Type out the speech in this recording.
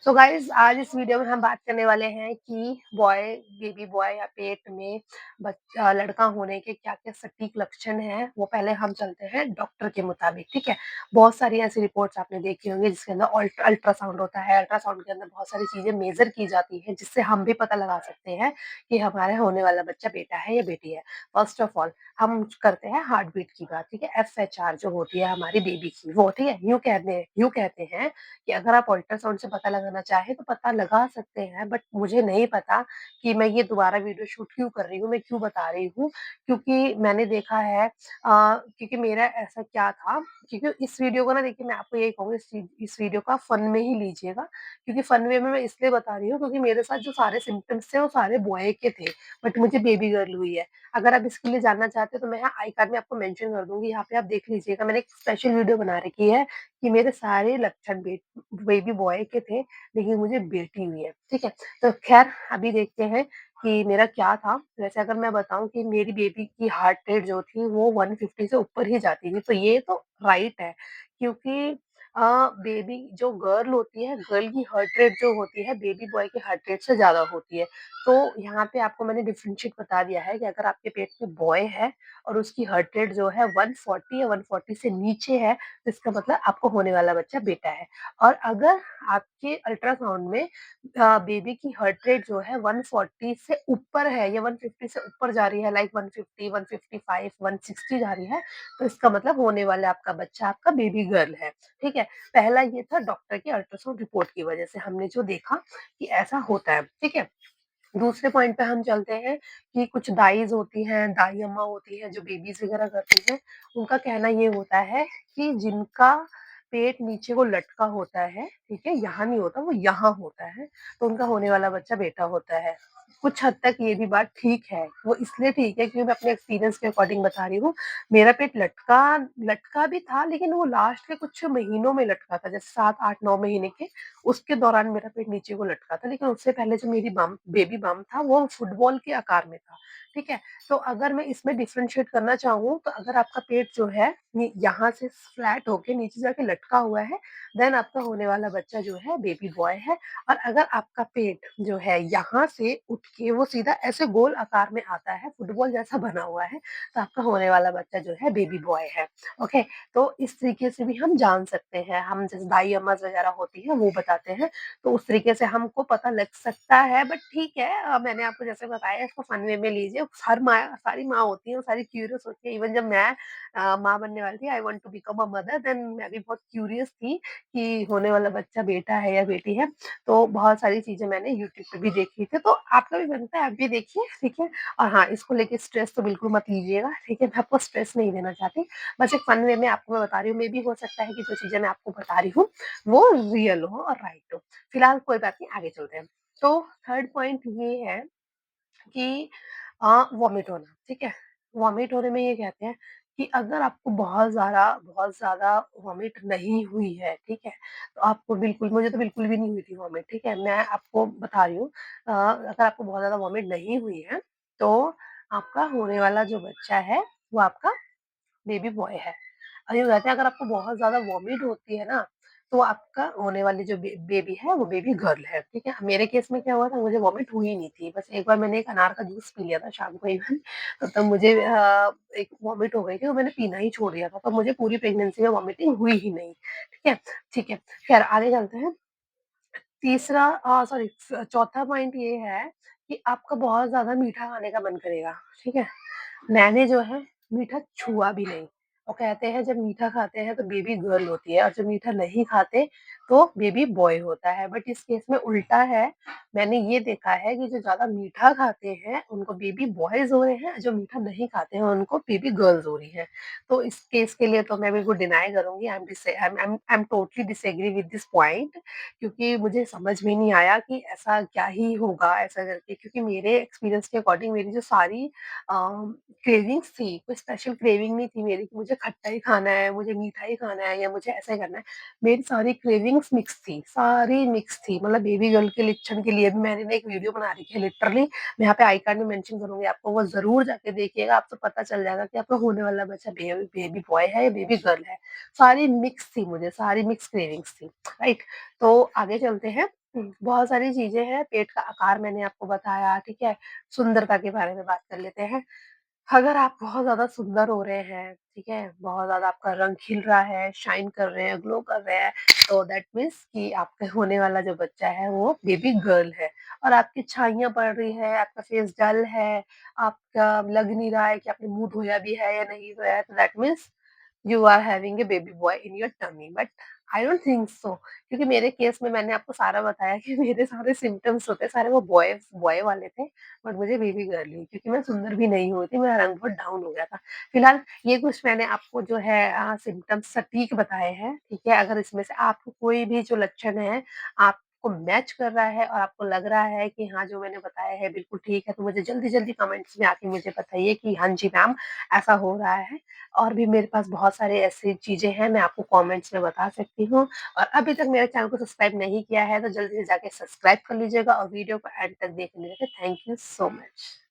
So guys आज इस video में हम बात करने वाले हैं कि बेबी बॉय या पेट में बच्चा लड़का होने के क्या-क्या सटीक लक्षण हैं। वो पहले हम चलते हैं डॉक्टर के मुताबिक, ठीक है? बहुत सारी ऐसी रिपोर्ट्स आपने देखी होंगी जिसके अंदर अल्ट्रासाउंड होता है। अल्ट्रासाउंड के अंदर बहुत सारी चीज़ें मेज़र की जाती हैं जिससे हम भी पता लगा सकते हैं कि हमारे होने वाला बच्चा बेटा है या बेटी है। फर्स्ट ऑफ ऑल हम करते हैं हार्ट बीट की बात, ठीक है? एफएचआर जो होती है हमारी बेबी की वो, ठीक है? यूँ कहते हैं कि अगर आप अल्ट्रासाउंड से पता लगाना चाहें तो पता लगा सकते हैं, बट मुझे नहीं पता कि मैं ये दोबारा वीडियो शूट क्यों कर रही हूँ, मैं क्यों बता रही हूँ। क्योंकि मैंने देखा है क्योंकि मेरा ऐसा क्या था, क्योंकि इस वीडियो को ना देखिए मैं आपको यही कहूँगी इस वीडियो का फन में ही लीजिएगा, क्योंकि फन वे में मैं इसलिए बता रही हूँ क्योंकि मेरे साथ जो सारे सिम्पटम्स थे वो सारे बॉय के थे, बट मुझे बेबी गर्ल हुई है। अगर आप इसके लिए जानना चाहते हैं तो मैं यहाँ आई कार्ड में आपको मेंशन कर दूँगी, यहाँ पे आप देख लीजिएगा। मैंने एक स्पेशल वीडियो बना रखी है कि मेरे सारे लक्षण बेबी बॉय के थे, लेकिन मुझे बेटी हुई है, ठीक है? तो ख़ैर अभी देखते हैं कि मेरा क्या था। वैसे अगर मैं बताऊँ कि मेरी बेबी की हार्ट रेट जो थी वो 150 से ऊपर ही जाती थी, तो ये तो राइट है क्योंकि बेबी जो गर्ल होती है, गर्ल की हार्ट रेट जो होती है बेबी बॉय की हार्ट रेट से ज़्यादा होती है। तो यहाँ पे आपको मैंने डिफरेंशिएट बता दिया है कि अगर आपके पेट में बॉय है और उसकी हार्ट रेट जो है 140 या 140 से नीचे है, तो इसका मतलब आपको होने वाला बच्चा बेटा है। और अगर आपके अल्ट्रासाउंड में बेबी की हार्ट रेट जो है 140 से ऊपर है या 150 से ऊपर जा रही है, लाइक 150, 155, 160 जा रही है, तो इसका मतलब होने वाला आपका बच्चा आपका बेबी गर्ल है, ठीक है? पहला ये था डॉक्टर की अल्ट्रासाउंड रिपोर्ट की वजह से हमने जो देखा कि ऐसा होता है, ठीक है? दूसरे पॉइंट पे हम चलते हैं कि कुछ दाइज़ होती हैं, दाई अम्मा होती हैं जो बेबीज़ वगैरह करती हैं, उनका कहना ये होता है कि जिनका पेट नीचे को लटका होता है, ठीक है? यहाँ नहीं होता, वो यहाँ होता है, तो उनका होने वाला बच्चा बेटा होता है। कुछ हद तक ये भी बात ठीक है, वो इसलिए ठीक है क्योंकि मैं अपने एक्सपीरियंस के अकॉर्डिंग बता रही हूँ। मेरा पेट लटका लटका भी था लेकिन वो लास्ट के कुछ महीनों में लटका था, जैसे 7, 8, 9 महीने के उसके दौरान मेरा पेट नीचे को लटका था, लेकिन उससे पहले जो मेरी बेबी बम्प था वो फुटबॉल के आकार में था, ठीक है? तो अगर मैं इसमें डिफरेंशिएट करना चाहूँ तो अगर आपका पेट जो है यहाँ से फ्लैट होके नीचे जाके लटका हुआ है, देन आपका होने वाला बच्चा जो है बेबी बॉय है। और अगर आपका पेट जो है यहाँ से उठ के वो सीधा ऐसे गोल आकार में आता है, फुटबॉल जैसा बना हुआ है, तो आपका होने वाला बच्चा जो है बेबी बॉय है। ओके, तो इस तरीके से भी हम जान सकते हैं, हम जैसे दाई अम्माज़ वगैरह होती हैं वो बताते हैं, तो उस तरीके से हमको पता लग सकता है, बट ठीक है मैंने आपको जैसे बताया इसको फन वे में लीजिए। हर माँ सारी माँ होती हैं, वो सारी क्यूरियस होती है। इवन जब मैं माँ बनने वाली थी, I want to become a mother, then मैं भी बहुत क्यूरियस थी कि होने वाला बच्चा बेटा है या बेटी है। तो बहुत सारी चीज़ें मैंने यूट्यूब पे भी देखी थी, तो आपका भी बनता है आप भी देखिए, ठीक है? और हाँ, इसको लेके स्ट्रेस तो बिल्कुल मत लीजिएगा, ठीक है? मैं आपको स्ट्रेस नहीं देना चाहती। बस एक फन वे में आपको मैं बता रही हूँ, मेबी हो सकता है कि जो चीज़ें मैं आपको बता रही हूँ, वो रियल हो और राइट हो। फिलहाल कोई बात नहीं, आगे चलते हैं। तो थर्ड पॉइंट ये है कि वॉमिट होना, ठीक है? वॉमिट होने में ये कहते हैं कि अगर आपको बहुत ज़्यादा वॉमिट नहीं हुई है, ठीक है? तो आपको बिल्कुल, मुझे तो बिल्कुल भी नहीं हुई थी वॉमिट, ठीक है? मैं आपको बता रही हूँ अगर आपको बहुत ज़्यादा वॉमिट नहीं हुई है, तो आपका होने वाला जो बच्चा है, वो आपका बेबी बॉय है। और यूँ कहते हैं अगर आपको बहुत ज़्यादा वॉमिट होती है ना, तो आपका होने वाली जो बेबी है वो बेबी गर्ल है, ठीक है? मेरे केस में क्या हुआ था, मुझे वॉमिट हुई नहीं थी, बस एक बार मैंने एक अनार का जूस पी लिया था शाम को इवन, तो तब मुझे एक वॉमिट हो गई थी और मैंने पीना ही छोड़ दिया था, तो मुझे पूरी प्रेगनेंसी में वॉमिटिंग हुई ही नहीं, ठीक है? ठीक है, खैर आगे चलते हैं। तीसरा सॉरी चौथा पॉइंट ये है कि आपका बहुत ज़्यादा मीठा खाने का मन करेगा, ठीक है? मैंने जो है मीठा छुआ भी नहीं, और कहते हैं जब मीठा खाते हैं तो बेबी गर्ल होती है और जब मीठा नहीं खाते तो बेबी बॉय होता है, बट इस केस में उल्टा है। मैंने ये देखा है कि जो ज़्यादा मीठा खाते हैं उनको बेबी बॉयज़ हो रहे हैं, जो मीठा नहीं खाते हैं उनको बेबी गर्ल्स हो रही हैं। तो इस केस के लिए तो मैं बिल्कुल डिनाई करूँगी, I am totally disagree with this point, क्योंकि मुझे समझ में नहीं आया कि ऐसा क्या ही होगा ऐसा करके, क्योंकि मेरे एक्सपीरियंस के अकॉर्डिंग मेरी जो सारी क्रेविंग्स थी, कोई स्पेशल क्रेविंग नहीं थी मेरी कि मुझे खट्टा ही खाना है, मुझे मीठा ही खाना है या मुझे ऐसा ही करना है। मेरी सारी क्रेविंग्स मिक्स थी, सारी मिक्स थी। मतलब बेबी गर्ल के लक्षण के लिए भी मैंने ना एक वीडियो बना रखी है लिटरली, मैं यहाँ पे आई कार्ड में मेंशन करूँगी आपको, वो ज़रूर जाके देखिएगा, आपको पता चल जाएगा कि आपका होने वाला बच्चा बेबी बॉय है या बेबी गर्ल है। सारी मिक्स थी मुझे, सारी मिक्स क्रेविंग्स थी, राइट? तो आगे चलते हैं। बहुत सारी चीज़ें हैं, पेट का आकार मैंने आपको बताया, ठीक है? सुंदरता के बारे में बात कर लेते हैं। अगर आप बहुत ज़्यादा सुंदर हो रहे हैं, ठीक है? बहुत ज़्यादा आपका रंग खिल रहा है, शाइन कर रहे हैं, ग्लो कर रहे हैं, तो दैट मीन्स कि आपके होने वाला जो बच्चा है वो बेबी गर्ल है। और आपकी छाइयाँ पड़ रही है, आपका फेस डल है, आपका लग नहीं रहा है कि आपने मुँह धोया भी है या नहीं धोया है, तो that means you are having a baby boy in your tummy, but I don't think so, क्योंकि मेरे केस में मैंने आपको सारा बताया कि मेरे सारे सिम्पटम्स होते सारे वो बॉय बॉय वाले थे, बट मुझे बेबी गर्ल हुई क्योंकि मैं सुंदर भी नहीं हुई थी, मेरा रंग बहुत डाउन हो गया था। फिलहाल ये कुछ मैंने आपको जो है सिम्पटम्स सटीक बताए हैं, ठीक है? अगर इसमें से आपको कोई भी जो लक्षण है आपको मैच कर रहा है और आपको लग रहा है कि हाँ, जो मैंने बताया है बिल्कुल ठीक है, तो मुझे जल्दी-जल्दी कमेंट्स में आके मुझे बताइए कि हाँ जी मैम, ऐसा हो रहा है। और भी मेरे पास बहुत सारे ऐसी चीज़ें हैं, मैं आपको कमेंट्स में बता सकती हूँ। और अभी तक मेरे चैनल को सब्सक्राइब नहीं किया है, तो जल्दी से जाके सब्सक्राइब कर लीजिएगा और वीडियो को एंड तक देखने के लिए थैंक यू सो मच।